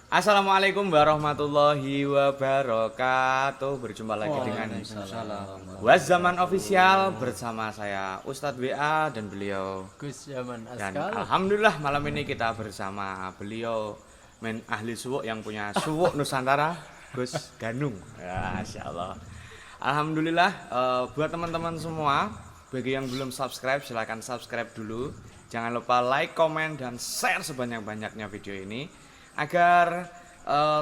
Assalamualaikum warahmatullahi wabarakatuh. Berjumpa lagi dengan Wazzaman Official bersama saya Ustadz WA dan beliau Gus Zaman dan Askal. alhamdulillah malam ini kita bersama beliau men ahli suwuk yang punya suwuk Nusantara, Gus Ganung. Ya, Masya Allah. Alhamdulillah, buat teman-teman semua, bagi yang belum subscribe silahkan subscribe dulu. Jangan lupa like, komen, dan share sebanyak-banyaknya video ini agar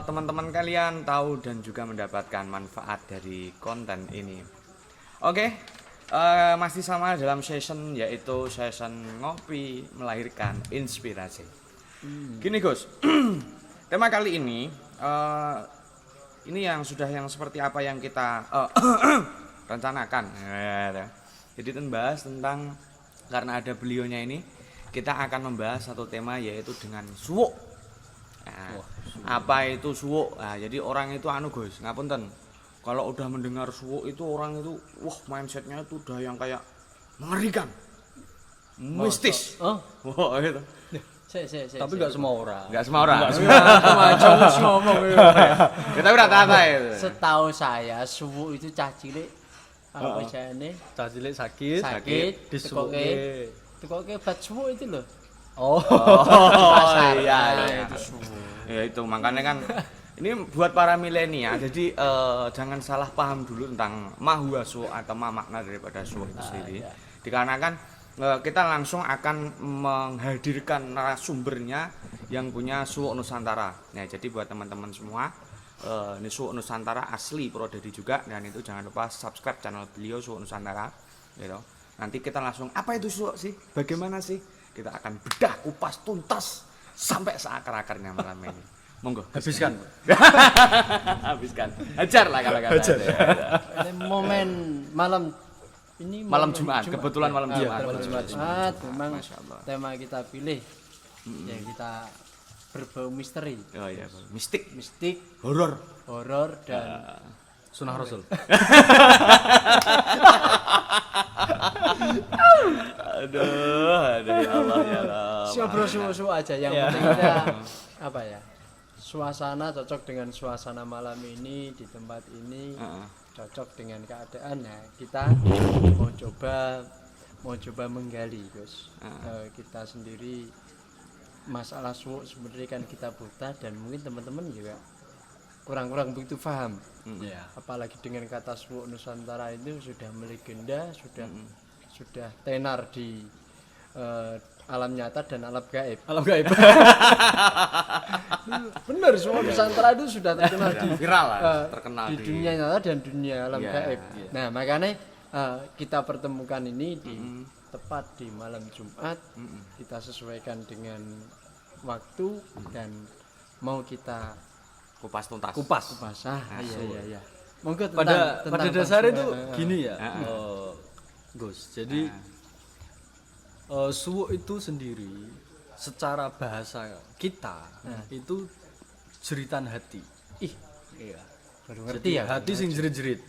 teman-teman kalian tahu dan juga mendapatkan manfaat dari konten ini. Oke, masih sama dalam session, yaitu session ngopi melahirkan inspirasi. Gini Gus, tema kali ini yang seperti apa yang kita rencanakan. Jadi membahas tentang, karena ada beliaunya ini, kita akan membahas satu tema yaitu dengan suwuk. Nah, apa itu suwuk? Nah, jadi orang itu Gus, ngapunten. Kalau udah mendengar suwuk itu orang itu mindsetnya itu udah yang kayak mengerikan, mistis. Wah, gitu. Tapi nggak semua orang. Enggak semua orang. Macam ngomong. Kita rata-rata itu. Setahu saya suwuk itu cah cilik apa jane? Cah cilik sakit Disuwuke obat suwuk itu loh. Oh, iya. Itu suwuk. Ya itu makanya kan ini buat para milenial. Jadi jangan salah paham dulu tentang mahua suwuk atau makna daripada suwuk itu sendiri. Dikarenakan kita langsung akan menghadirkan narasumbernya yang punya suwuk Nusantara. Nah, jadi buat teman-teman semua, ini suwuk Nusantara asli Purwodadi juga, dan itu jangan lupa subscribe channel beliau suwuk Nusantara, gitu. Nanti kita langsung, apa itu suwuk sih? Bagaimana sih? Kita akan bedah kupas tuntas sampai seakar-akarnya malam ini. Monggo, habiskan. Habiskan. Hajar lah kalau kata. Ini momen malam Jumat. Kebetulan malam Jumat. Memang tema kita pilih yang kita berbau misteri. Oh iya, mistik, horor dan Sunnah Rasul. Aduh, ya Allah ya Allah. Suwo aja yang penting kita apa ya? Suasana cocok dengan suasana malam ini di tempat ini. Cocok dengan keadaan. Nah, kita mau coba menggali, Gus. Kita sendiri masalah suwuk sebenarnya kan kita buta, dan mungkin teman-teman juga kurang begitu paham. Apalagi dengan kata suwuk Nusantara itu sudah melegenda, sudah tenar di alam nyata dan alam gaib. Benar, suwuk Nusantara itu sudah terkenal viral lah, terkenal di dunia nyata dan dunia alam gaib. Nah, makanya kita pertemukan ini di tepat di malam Jumat. Kita sesuaikan dengan waktu dan mau kita kupas tuntas. Iya. Monggo Pada dasarnya itu gini ya, Gus. Jadi suwuk itu sendiri secara bahasa kita itu jeritan hati. Iya. Baru ngerti ya. Hati sing jerit-jerit.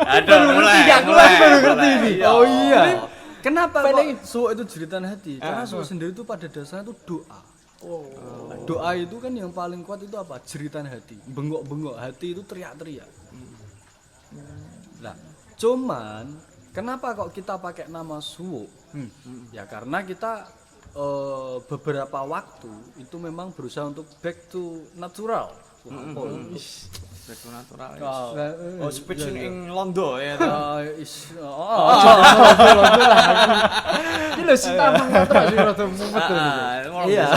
Aduh, mulai. Baru ngerti ini. Oh iya. Kenapa kok suwuk itu jeritan hati? Karena suwuk sendiri itu pada dasarnya itu doa. Doa itu kan yang paling kuat itu apa? Jeritan hati. Bengok-bengok hati itu teriak-teriak. Nah, cuman kenapa kok kita pakai nama suwuk? Ya karena kita beberapa waktu itu memang berusaha untuk back to natural. Back to natural. Oh, speech in Londo ya. Ini lho sing tamang terus rada mumet. Iya.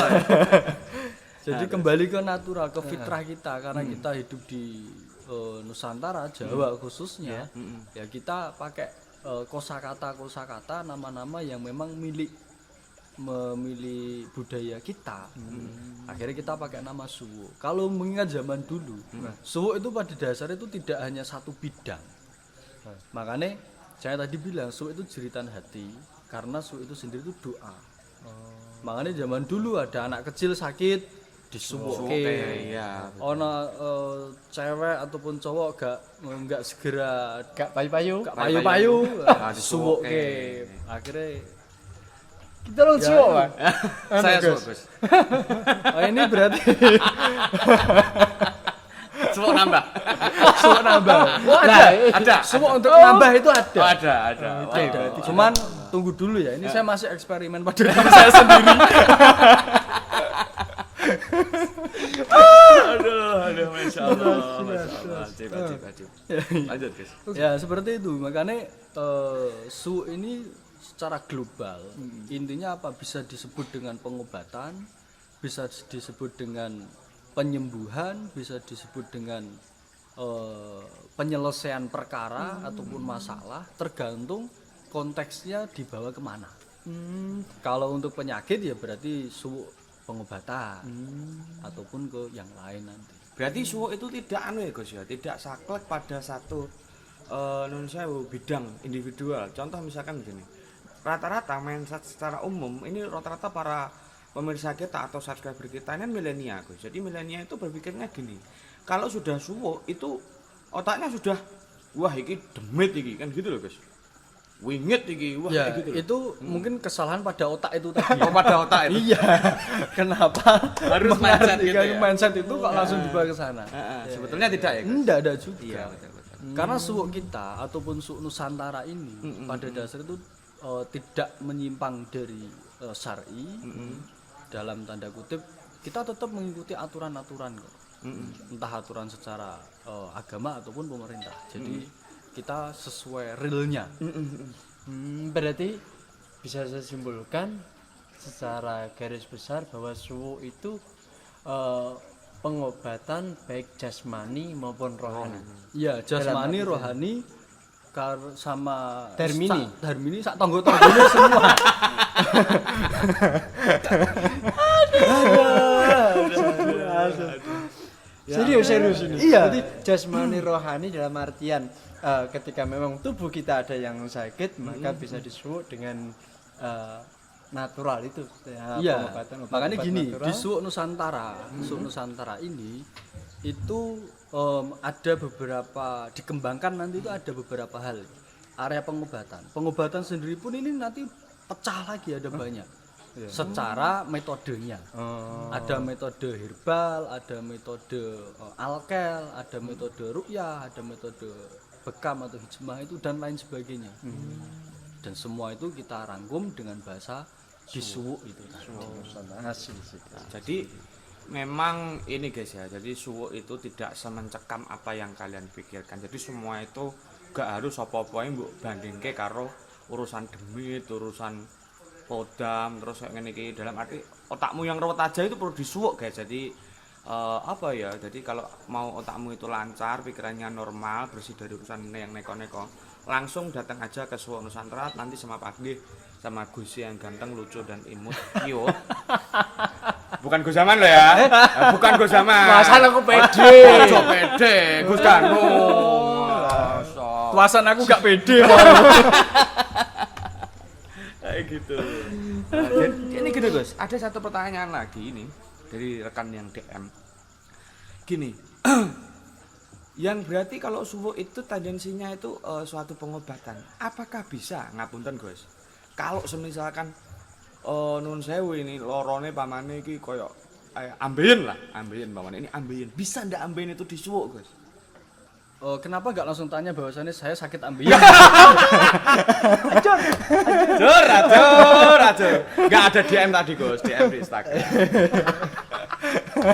Jadi kembali ke natural, ke fitrah kita, karena kita hidup di Nusantara, Jawa khususnya. Ya kita pakai kosakata nama-nama yang memang memilih budaya kita. Akhirnya kita pakai nama suwuk. Kalau mengingat zaman dulu, suwuk itu pada dasarnya itu tidak hanya satu bidang. Makanya saya tadi bilang suwuk itu jeritan hati, karena suwuk itu sendiri itu doa. Makanya zaman dulu ada anak kecil sakit disuwuke. Iya. Ono cewek ataupun cowok gak segera Gak payu-payu. disuwuke. Akhirnya Kita lu suwuk, Pak. Saya suwuk, Gus. Oh, ini berarti Suwuk nambah. suwuk nambah. Oh, Nah, ada. ada. Suwuk untuk nambah itu ada. Oh, ada. Ada. Cuman tunggu dulu ya. Ini saya masih eksperimen pada diri saya sendiri. Aduh, Masya Allah. Wajib. Lanjut, Gus. Ya seperti itu. Makanya suwuk ini secara global intinya apa, bisa disebut dengan pengobatan, bisa disebut dengan penyembuhan, bisa disebut dengan penyelesaian perkara ataupun masalah, tergantung konteksnya dibawa kemana. Kalau untuk penyakit ya berarti suwuk pengobatan ataupun ke yang lain nanti. Berarti suwuk itu tidak ya, Gus ya, tidak saklek pada satu bidang individual. Contoh misalkan gini, rata-rata mindset secara umum ini rata-rata para pemirsa kita atau subscriber kita ini kan milenial, Gus. Jadi milenial itu berpikirnya gini, kalau sudah suwuk itu otaknya sudah wah iki demit iki kan gitu loh, Gus. Wingit iki wah Ya, kayak gitu loh. itu mungkin kesalahan pada otak itu tadi. Oh, pada otak itu. Iya. Kenapa Harus mindset gitu mengartikan ya? mindset itu kok langsung dibawa ke sana? Sebetulnya tidak ya, Gus? Enggak ada juga. Iya, betul. Karena suwuk kita ataupun suwuk Nusantara ini pada dasar itu tidak menyimpang dari syar'i. Dalam tanda kutip kita tetap mengikuti aturan-aturan kok. Entah aturan secara agama ataupun pemerintah. Jadi kita sesuai realnya. Berarti bisa saya simpulkan secara garis besar bahwa suwuk itu pengobatan baik jasmani maupun rohani. Iya, jasmani, Dalam rohani, sama Darmini. Darmini sak tonggo-tonggonya semua. Serius ini. Iya. Jadi jasmani rohani dalam artian ketika memang tubuh kita ada yang sakit maka bisa disuwuk dengan natural itu. Iya. Pengobatan Makanya gini, natural. di suwuk Nusantara ini itu ada beberapa dikembangkan, nanti itu ada beberapa hal area pengobatan sendiri pun ini nanti pecah lagi, ada banyak secara metodenya. Ada metode herbal, ada metode alkel, ada metode ruqyah, ada metode bekam atau hijmah itu dan lain sebagainya. Dan semua itu kita rangkum dengan bahasa disuwuk itu. Jadi memang ini guys ya, jadi suwuk itu tidak semencekam apa yang kalian pikirkan. Jadi semua itu gak harus apa-apa mbok bandingke karo urusan demit, urusan podam, terus kayak ngene iki, dalam arti otakmu yang rawat aja itu perlu disuwuk guys. Jadi apa ya, jadi kalau mau otakmu itu lancar, pikirannya normal, bersih dari urusan yang neko-neko, langsung datang aja ke Suwuk Nusantara nanti sama Pak Gih, sama Gus yang ganteng, lucu dan imut. Yo. Bukan Gus Zaman loh ya. Bukan Gus Zaman. Masalah aku pede. Ojo pede, Gus Ganung. Tuasan aku gak pede. Kayak gitu. Nah, jadi ini gitu Gus, ada satu pertanyaan lagi ini dari rekan yang DM. Gini, yang berarti kalau suwuk itu tendensinya itu suatu pengobatan. Apakah bisa ngapunten Gus? Kalau semisalkan nun sewu ini lorone pamane iki koyo ambeien lah, ambeien pamane ini ambeien. Bisa ndak ambeien itu disuwuk Gus? Kenapa gak langsung tanya bahwasannya saya sakit ambeien? Acur. Gak ada DM tadi Gus, DM di Instagram.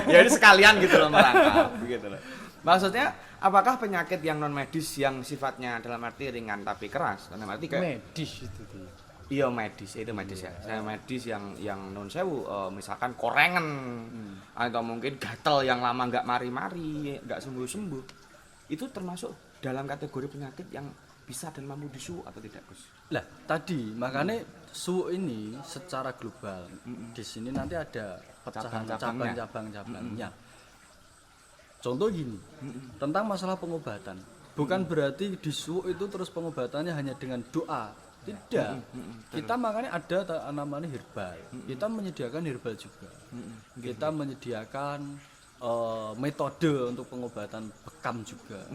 Ya ini sekalian gitu loh merangkap gitu loh. Maksudnya apakah penyakit yang non medis yang sifatnya dalam arti ringan tapi keras, dalam arti kayak Medis itu dia. iya medis itu medis ya. Saya medis yang non sewu misalkan korengan atau mungkin gatel yang lama nggak mari-mari, nggak sembuh-sembuh. Itu termasuk dalam kategori penyakit yang bisa dan mampu disuwuk atau tidak, Gus? Lah, tadi makanya suwuk ini secara global. Di sini nanti ada cabang-cabangnya. Contoh gini, tentang masalah pengobatan. Bukan berarti di suwuk itu terus pengobatannya hanya dengan doa. Tidak. Kita makanya ada namanya herbal. Kita menyediakan herbal juga. Kita menyediakan metode untuk pengobatan bekam juga.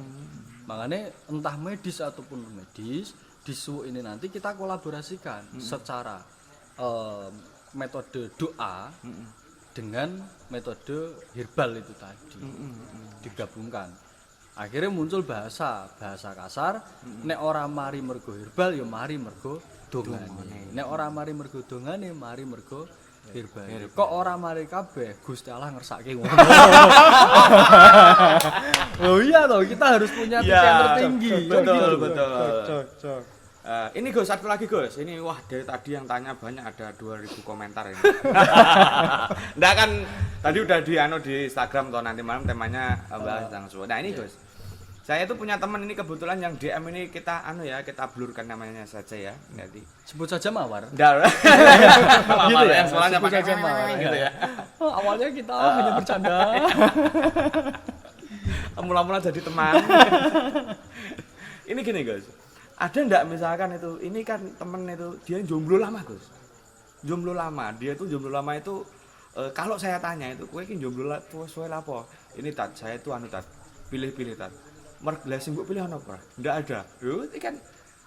Makanya entah medis ataupun non medis, di suwuk ini nanti kita kolaborasikan secara metode doa dengan metode herbal itu tadi digabungkan. Akhirnya muncul bahasa kasar. Nek ora mari mergo herbal ya mari mergo dongane. Nek ora mari mergo dongane mari mergo herbal. Kok ora mari kabeh Gusti Allah ngersake ngono. Oh iya toh, kita harus punya titik yang tertinggi. Betul. Ini Gus, satu lagi Gus. Ini wah dari tadi yang tanya banyak, ada 2000 komentar ini. Nggak kan tadi udah di Instagram toh, nanti malam temanya bahas tentang suwo. Nah ini Gus, saya tuh punya teman ini kebetulan yang DM ini kita kita blurkan namanya saja ya. Jadi Sebut saja Mawar. Nggak. Gitu ya. Yang suaranya Sebut pakai saja Mawar gitu ya. Oh, awalnya kita hanya bercanda. Mula-mula jadi teman. Ini gini Gus, ada ndak misalkan itu, ini kan temen itu dia jomblo lama Gus, jomblo lama, dia tuh jomblo lama itu kalau saya tanya itu, kowe iki jomblo suwe lapo? Ini tat, saya itu tat, pilih-pilih tat, merglah sing mbok pilih ono apa? Ndak ada. Lho, itu kan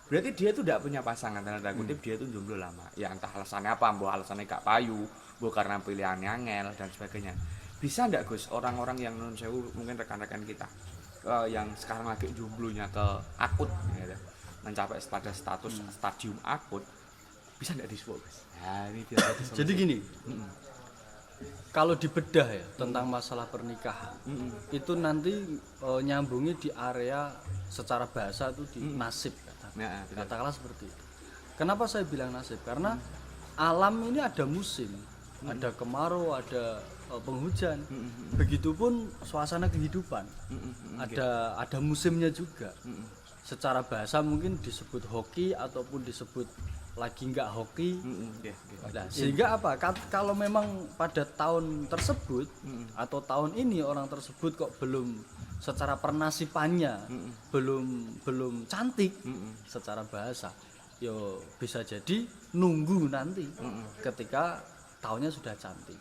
berarti dia tuh ndak punya pasangan, tanda kutip dia tuh jomblo lama. Ya entah alasannya apa, mbok alasannya gak payu, mbok karena pilihannya angel dan sebagainya. Bisa ndak Gus orang-orang yang nun sewu mungkin rekan-rekan kita yang sekarang lagi jomblonya ke akut gitu, mencapai pada status stadium akut, bisa nggak disuap Gus? Nah, ini Jadi gini, kalau dibedah ya tentang masalah pernikahan, itu nanti nyambungi di area secara bahasa itu di nasib katakanlah seperti itu. Kenapa saya bilang nasib? Karena alam ini ada musim, ada kemarau, ada penghujan. Begitupun suasana kehidupan, ada musimnya juga. Secara bahasa mungkin disebut hoki ataupun disebut lagi enggak hoki. Nah, sehingga apa? Kalau memang pada tahun tersebut atau tahun ini orang tersebut kok belum secara pernasipannya belum cantik secara bahasa, yo bisa jadi nunggu nanti ketika tahunnya sudah cantik.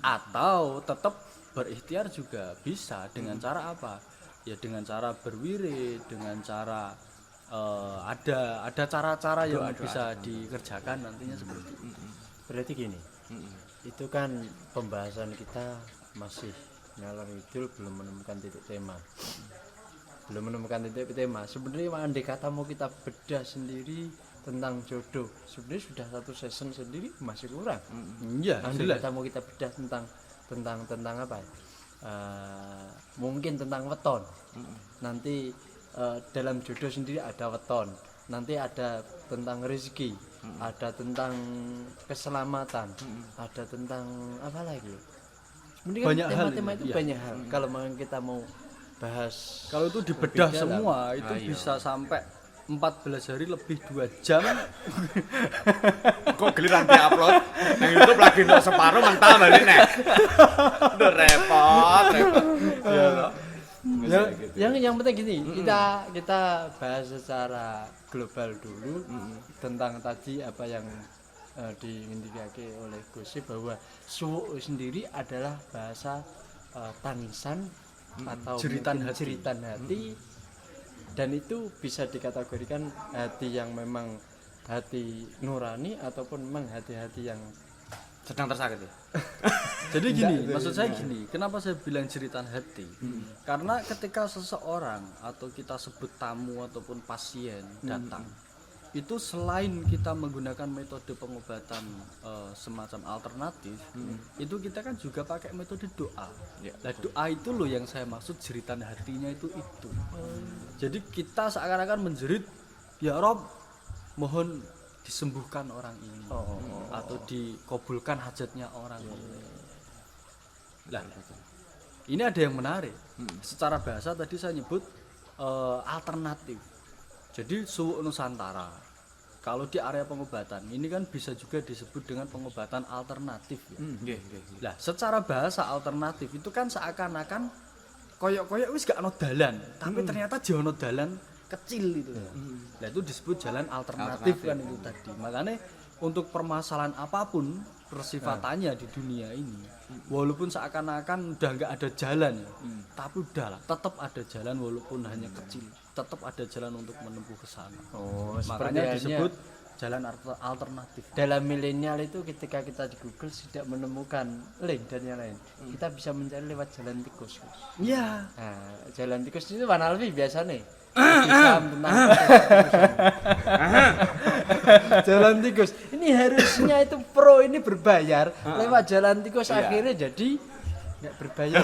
Atau tetap berikhtiar juga bisa dengan cara apa? Ya dengan cara berwirid, dengan cara ada cara-cara yang bisa dikerjakan nantinya seperti itu. Berarti gini, itu kan pembahasan kita masih ngalor ngidul, belum menemukan titik tema. Sebenarnya andai kata mau kita bedah sendiri tentang jodoh, sebenarnya sudah satu season sendiri masih kurang. Iya, Andai kata mau kita bedah tentang apa? Mungkin tentang weton. Nanti dalam jodoh sendiri ada weton. Nanti ada tentang rezeki, ada tentang keselamatan, ada tentang apa lagi? Sebenarnya Banyak hal tema-tema ini, itu iya. banyak hal. Kalau kita mau bahas, Kalau itu dibedah lebih dalam. semua itu bisa sampai 14 hari lebih 2 jam. Kok giliran di-upload nang YouTube lagi untuk separuh mentah balik nek. Udah repot. Yang penting gini, kita bahas secara global dulu tentang tadi apa yang diindikasi oleh Gusip, bahwa suwo sendiri adalah bahasa tangisan atau Jeritan jeritan hati. Dan itu bisa dikategorikan hati yang memang hati nurani ataupun memang hati-hati yang Sedang tersakiti. Jadi gini, maksud saya gini, kenapa saya bilang jeritan hati? Karena ketika seseorang atau kita sebut tamu ataupun pasien datang, itu selain kita menggunakan metode pengobatan semacam alternatif, itu kita kan juga pakai metode doa. Nah, doa itu loh yang saya maksud jeritan hatinya itu. Jadi kita seakan-akan menjerit, ya Rob, mohon disembuhkan orang ini, atau dikabulkan hajatnya orang ini. Lah, ini ada yang menarik. Secara bahasa tadi saya nyebut alternatif. Jadi suwu Nusantara, kalau di area pengobatan ini kan bisa juga disebut dengan pengobatan alternatif ya. Lah, secara bahasa alternatif itu kan seakan-akan koyok-koyok wis gak ono dalan, tapi ternyata di ono dalan kecil itu. Nah, itu disebut jalan alternatif kan itu tadi. Makanya untuk permasalahan apapun persifatannya di dunia ini, walaupun seakan-akan udah nggak ada jalan ya, tapi udahlah tetap ada jalan walaupun hanya kecil, tetap ada jalan untuk menempuh ke sana. Makanya disebut jalan alternatif. Dalam milenial itu ketika kita di Google tidak menemukan link dan yang lain, kita bisa mencari lewat jalan tikus. Iya. Nah, jalan tikus itu Wan Alfi biasa nih. Paham tentang tikus. Jalan tikus. Ini harusnya itu pro ini berbayar, lewat jalan tikus akhirnya jadi nggak berbayar.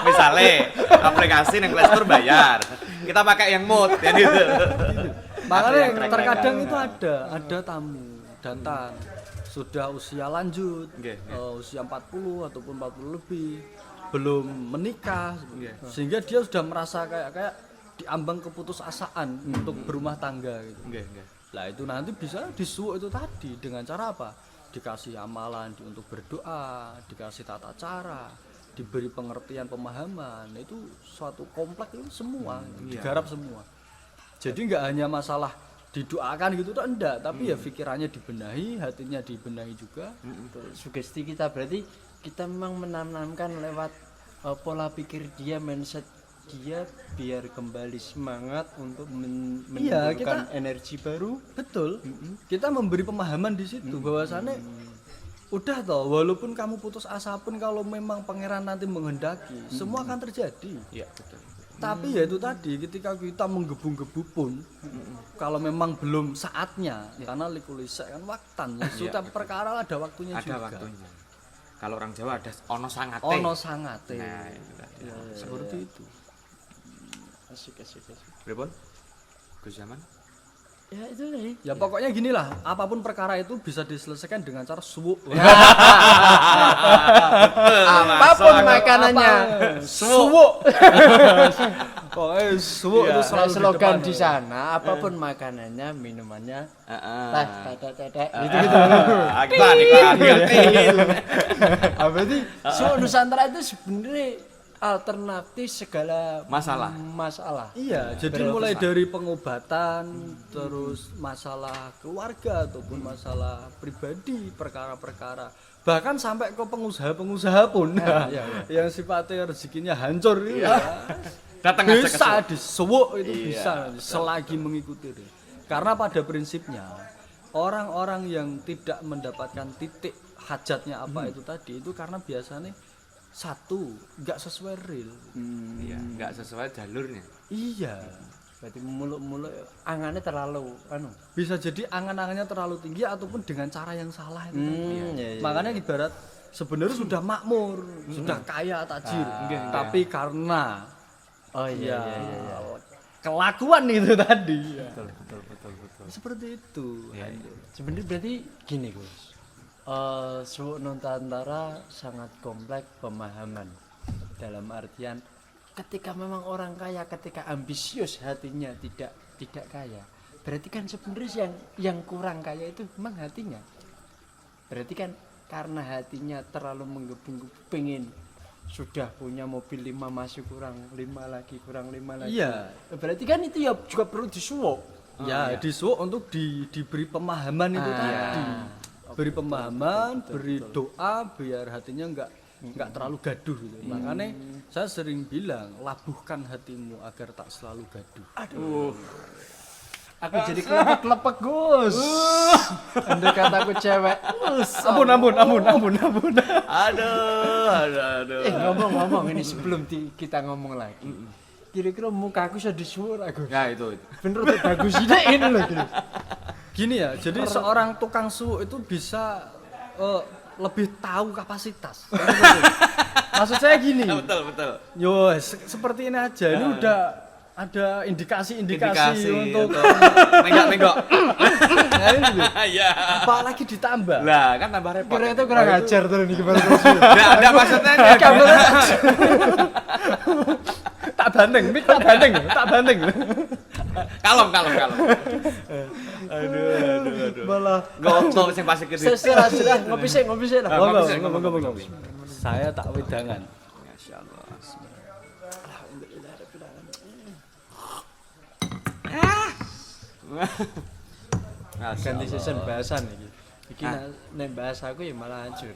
Misalnya aplikasi yang Play Store bayar, kita pakai yang mode ya gitu. Makanya terkadang itu ada tamu datang sudah usia lanjut, usia 40 ataupun 40 lebih, belum menikah, sehingga dia sudah merasa kayak diambang keputusasaan untuk berumah tangga gitu. Lah itu nanti bisa disuwuk itu tadi dengan cara apa? Dikasih amalan untuk berdoa, dikasih tata cara, diberi pengertian pemahaman. Itu suatu kompleks itu semua digarap semua. Jadi nggak hanya masalah didoakan gitu tuh enggak, tapi ya pikirannya dibenahi, hatinya dibenahi juga. Sugesti kita berarti kita memang menanamkan lewat pola pikir dia, mindset dia biar kembali semangat untuk menimbulkan energi baru. Betul. Kita memberi pemahaman di situ bahwasannya udah toh, walaupun kamu putus asa pun kalau memang pangeran nanti menghendaki, semua akan terjadi. Iya, betul. Tapi ya itu tadi ketika kita menggebu-gebu pun kalau memang belum saatnya karena likulisa kan waktan setiap perkara ada waktunya Ada juga. waktunya. Kalau orang Jawa ada ono sangate. Ono sangate. Nah, itu tadi. Seperti itu. Asik. Pripun? Gus Zaman? Ya itu nih. Ya pokoknya ginilah, apapun perkara itu bisa diselesaikan dengan cara suwuk. Apapun makanannya. Suwuk. Pokoknya suwuk itu selalu Slogan depan. di sana, apapun makanannya, minumannya, teh, teh, gitu. Iklan. Berarti suwuk Nusantara itu sebenarnya alternatif segala Masalah. Iya, jadi mulai dari pengobatan, terus masalah keluarga ataupun masalah pribadi, perkara-perkara, bahkan sampai ke pengusaha-pengusaha pun yang sifatnya rezekinya hancur itu Datang aja ke bisa suwuk. disuwuk itu bisa selagi mengikuti. Karena pada prinsipnya orang-orang yang tidak mendapatkan titik hajatnya apa itu tadi itu karena biasanya satu nggak sesuai real. Iya, enggak sesuai jalurnya. Iya. Berarti muluk-muluk angannya terlalu Bisa jadi angan-angannya terlalu tinggi ataupun dengan cara yang salah itu tadi. Makanya ibarat sebenarnya sudah makmur, sudah kaya tajir, tapi karena kelakuan itu tadi. betul. Seperti itu. Sebenarnya berarti gini Gus. Suwuk Nusantara sangat kompleks pemahaman dalam artian ketika memang orang kaya, ketika ambisius hatinya tidak kaya, berarti kan sebenarnya yang kurang kaya itu memang hatinya. Berarti kan karena hatinya terlalu menggebu-gebu pengen sudah punya mobil 5 masih kurang 5 lagi. Iya. Berarti kan itu ya juga perlu disuwuk. Disuwuk untuk diberi pemahaman itu tadi. Beri pemahaman, beri doa biar hatinya enggak terlalu gaduh gitu. Makanya saya sering bilang, labuhkan hatimu agar tak selalu gaduh. Aduh. Aku jadi kelepek Gus. Andai kataku cewek. Ampun. Aduh. Ngomong ini sebelum kita ngomong lagi. Kira-kira muka aku sudah disuwur aku. Ya itu. Bener tuh bagus ini loh gini. Gini ya, jadi seorang tukang suwuk itu bisa lebih tahu kapasitas. Maksud saya gini. Betul. Yo, seperti ini aja. Ini udah ada indikasi untuk menggok. Iya. apalagi ditambah. Lah, kan tambah repot. Kira itu kurang ajar tuh nih gimana terus. Enggak maksudnya tak banding. kalem. Aduh. Malah Ngomong sing pas iki. Sudah ngopi sih lah. ngomong. Saya tak wedangan. Masyaallah. Ganti season bahasan iki. Iki nek bahasa aku ya malah hancur.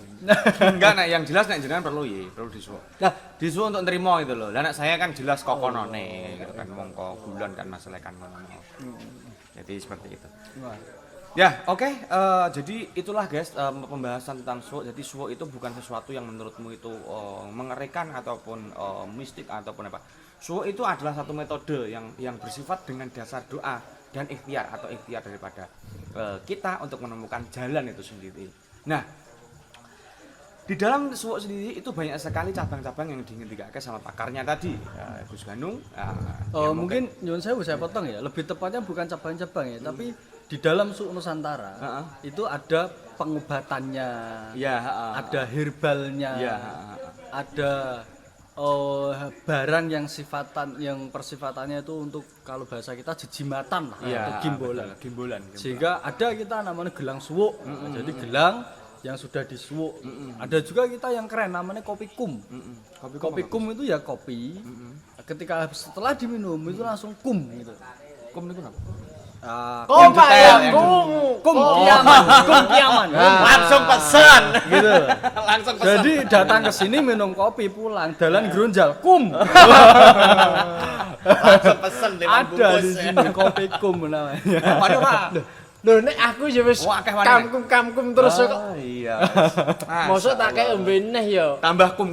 Enggak, yang jelas nek jenengan perlu disuwuk. Lah, disuwuk untuk nerima gitu loh. Lah nek saya kan jelas kokonone gitu kan mongko bulan kan masalah kan ngono. Jadi seperti itu. Ya, oke. Jadi itulah guys pembahasan tentang suwo. Jadi suwo itu bukan sesuatu yang menurutmu itu mengerikan ataupun mistik ataupun apa. Suwo itu adalah satu metode yang bersifat dengan dasar doa dan ikhtiar atau ikhtiar daripada kita untuk menemukan jalan itu sendiri. Nah, di dalam suwo sendiri itu banyak sekali cabang-cabang yang diingatkan sama pakarnya tadi, Gus Ganung. Mungkin nyuwun sewu saya potong ya. Lebih tepatnya bukan cabang-cabang ya, tapi di dalam suwo Nusantara itu ada pengobatannya, ada herbalnya, ada barang yang persifatannya itu untuk kalau bahasa kita jejimatan lah, atau gimbolan. Sehingga ada kita namanya gelang suwo. Jadi gelang yang sudah disuwuk. Ada juga kita yang keren namanya kopi kum. Kopi kum itu ya kopi. Ketika setelah diminum itu langsung kum gitu. Kum itu apa? Kum kiaman. Langsung pesan Gitu. Langsung pesan. Jadi datang ke sini minum kopi pulang dalan gerunjal kum. Langsung pesan Ada di sini kopi kum namanya. Waduh, Pak. Lho nek aku ya wis kamkum terus kok. Iya. Mosok tak kei ombe neh ya. Tambah kum.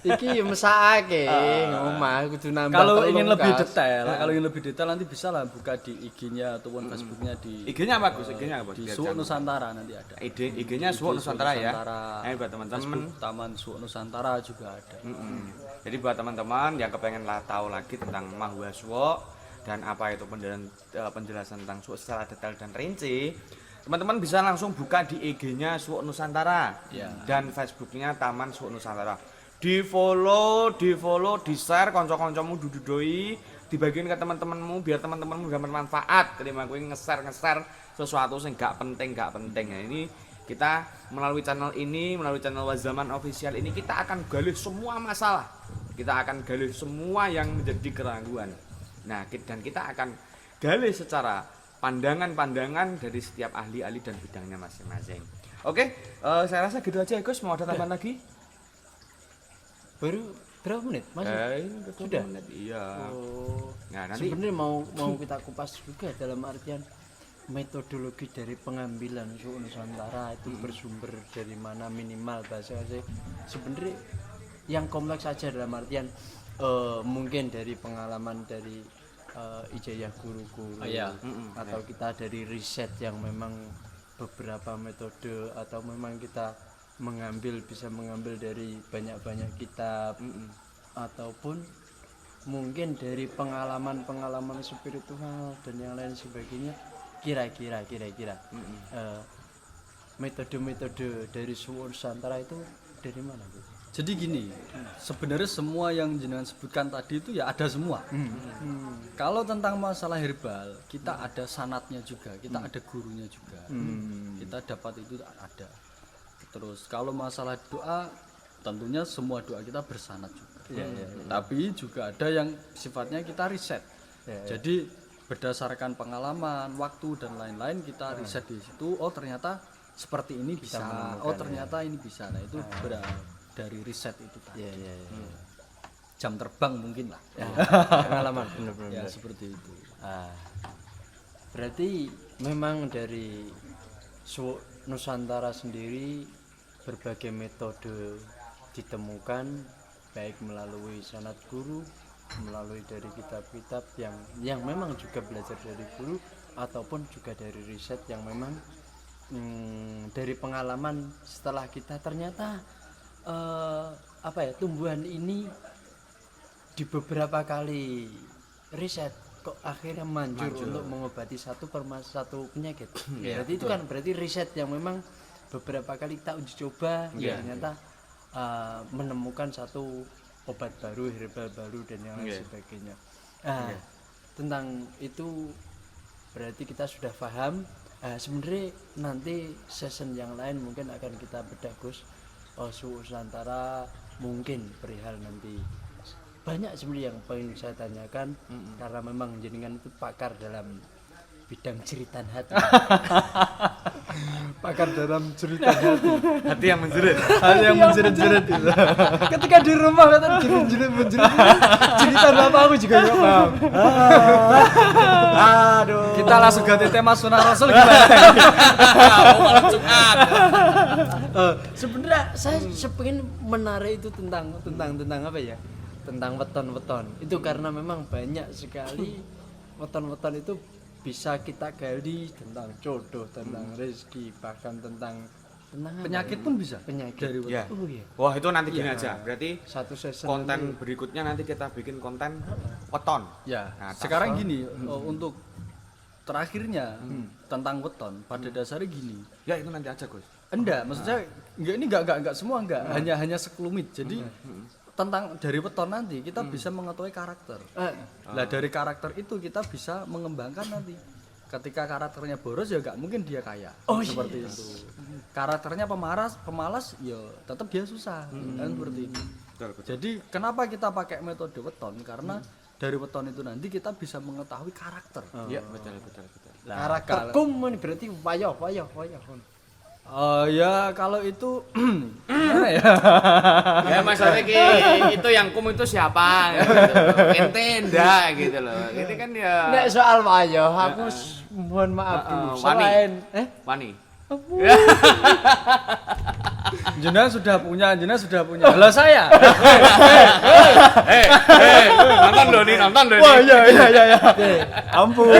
Iki ya mesake omah kudu nambah. Kalau ingin lebih detail, nanti bisa lah buka di IG-nya ataupun Facebook-nya di IG-nya apa Gus? IG-nya apa? di Suwo Nusantara nanti ada. IG-nya Suwo Nusantara ya. Buat teman-teman. Facebook Taman Suwo Nusantara juga ada. Jadi buat teman-teman yang kepengen tahu lagi tentang Mahua Suwo dan apa itu penjelasan tentang Suwo secara detail dan rinci, teman-teman bisa langsung buka di IG-nya Suwo Nusantara dan Facebook-nya Taman Suwo Nusantara. Di follow, di share, konco-koncomu dududoi, dibagiin ke teman-temanmu biar teman-temanmu dapat manfaat. Ketika gue nge-share sesuatu yang gak penting. Nah, ini kita melalui channel Wazaman Official ini kita akan gali semua masalah. Kita akan gali semua yang menjadi keraguan. Nah, dan kita akan gali secara pandangan-pandangan dari setiap ahli-ahli dan bidangnya masing-masing. Oke, saya rasa gitu aja Gus. Mau ada tambahan lagi? Baru berapa menit? Masih? Sudah? Menit, iya. Nah, nanti sebenarnya mau kita kupas juga dalam artian metodologi dari pengambilan Suwo Nusantara itu bersumber dari mana, minimal bahasa sebenarnya yang kompleks saja dalam artian mungkin dari pengalaman dari ijazah guru-guru atau kita dari riset yang memang beberapa metode atau memang kita bisa mengambil dari banyak kitab ataupun mungkin dari pengalaman spiritual dan yang lain sebagainya. Kira-kira metode-metode dari Suwo Nusantara itu dari mana, Bu? Jadi gini, sebenarnya semua yang jenengan sebutkan tadi itu ya ada semua. Kalau tentang masalah herbal, kita ada sanatnya juga, kita ada gurunya juga. Kita dapat itu ada. Terus kalau masalah doa, tentunya semua doa kita bersanat juga. Tapi juga ada yang sifatnya kita riset. Jadi berdasarkan pengalaman, waktu dan lain-lain kita riset di situ. Oh ternyata seperti ini bisa. Oh ternyata ini bisa. Nah itu dari riset itu tadi. Jam terbang mungkin lah. Pengalaman benar-benar. Ya seperti itu. Berarti memang dari Suwo Nusantara sendiri berbagai metode ditemukan baik melalui sanad guru, melalui dari kitab-kitab yang memang juga belajar dari guru ataupun juga dari riset yang memang dari pengalaman setelah kita ternyata tumbuhan ini di beberapa kali riset kok akhirnya manjur untuk mengobati satu penyakit. Berarti itu kan berarti riset yang memang beberapa kali kita uji coba ternyata menemukan satu obat baru, herbal baru dan yang lain sebagainya. Tentang itu berarti kita sudah paham. Sebenarnya nanti season yang lain mungkin akan kita bedah Gus. Suwo Nusantara mungkin perihal nanti banyak sebenarnya yang pengen saya tanyakan karena memang jenengan itu pakar dalam bidang jeritan hati. Pakar dalam jeritan hati. Hati yang menjerit. Hal yang menjerit-jerit itu. Ketika di rumah kata menjerit jeritan apa aku juga nggak paham. Aduh. Kita langsung ganti tema Sunnah Rasul gimana? Malam Jumat. Sebenarnya saya sepengin menarik itu tentang apa ya? Tentang weton-weton. Itu karena memang banyak sekali weton-weton itu bisa kita gali tentang jodoh, tentang rezeki, bahkan tentang apa Penyakit ya? pun bisa. Penyakit. Dari Ya. Oh iya. Wah, itu nanti gini aja. Berarti Satu season konten nanti. berikutnya nanti kita bikin konten weton. Ya, Nah, sekarang gini untuk terakhirnya tentang weton pada dasarnya gini. Ya itu nanti aja, Gus. Enggak, maksud saya enggak semua enggak, hanya sekelumit. Jadi tentang dari weton nanti kita bisa mengetahui karakter. Lah dari karakter itu kita bisa mengembangkan nanti. Ketika karakternya boros ya enggak mungkin dia kaya. Seperti itu. Karakternya pemalas ya tetap dia susah. Kan seperti itu. Betul. Jadi kenapa kita pakai metode weton? Karena dari weton itu nanti kita bisa mengetahui karakter. Iya, betul. Karakterkum ini berarti wayah. Ya kalau itu gimana ya? Ya maksudnya itu yang kum itu siapa gitu. Ente ndak gitu loh. Ini kan ya Nek soal wayah aku mohon maaf dulu. Selain Wani. Jenengan sudah punya. Halo saya. Nonton Doni. Wah iya. Ampun.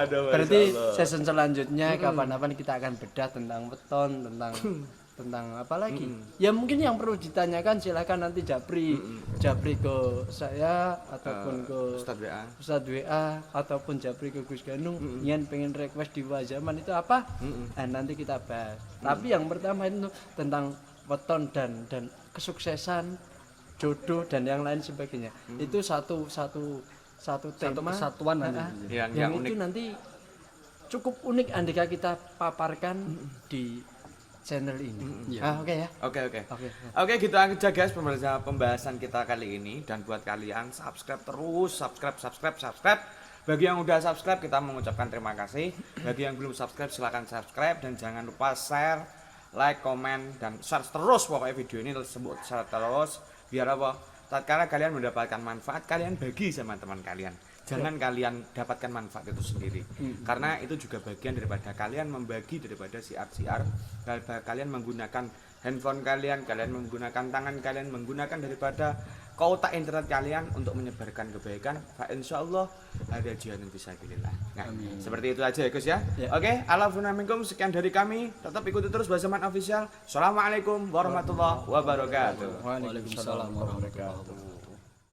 berarti season selanjutnya kapan-kapan kita akan bedah tentang weton, tentang apa lagi? Ya mungkin yang perlu ditanyakan silakan nanti Japri ke saya ataupun ke Ustadz WA ataupun Japri ke Gus Ganung yang pengen request di Wajaman itu apa? Nanti kita bahas. Tapi yang pertama itu tentang weton dan kesuksesan, jodoh dan yang lain sebagainya. Itu satu tema kesatuan nanti. yang itu nanti cukup unik andika kita paparkan di channel ini. Oke ya. Oke, gitu aja guys pembahasan kita kali ini, dan buat kalian subscribe terus, subscribe. Bagi yang udah subscribe kita mengucapkan terima kasih. Bagi yang belum subscribe silakan subscribe dan jangan lupa share, like, komen dan share terus pokoknya video ini share terus biar apa? Tatkala kalian mendapatkan manfaat, kalian bagi sama teman kalian. Jangan kalian dapatkan manfaat itu sendiri. Karena itu juga bagian daripada kalian membagi daripada siar-siar. Kalian menggunakan handphone kalian menggunakan tangan kalian, menggunakan daripada kuota internet kalian untuk menyebarkan kebaikan. Fa insyaallah ada jihadun fisabilillah. Nah, seperti itu aja ya Gus ya. Oke, alhamdulillah sekian dari kami. Tetap ikuti terus Wajaman Official. Assalamualaikum warahmatullahi wabarakatuh. Waalaikumsalam warahmatullahi wabarakatuh.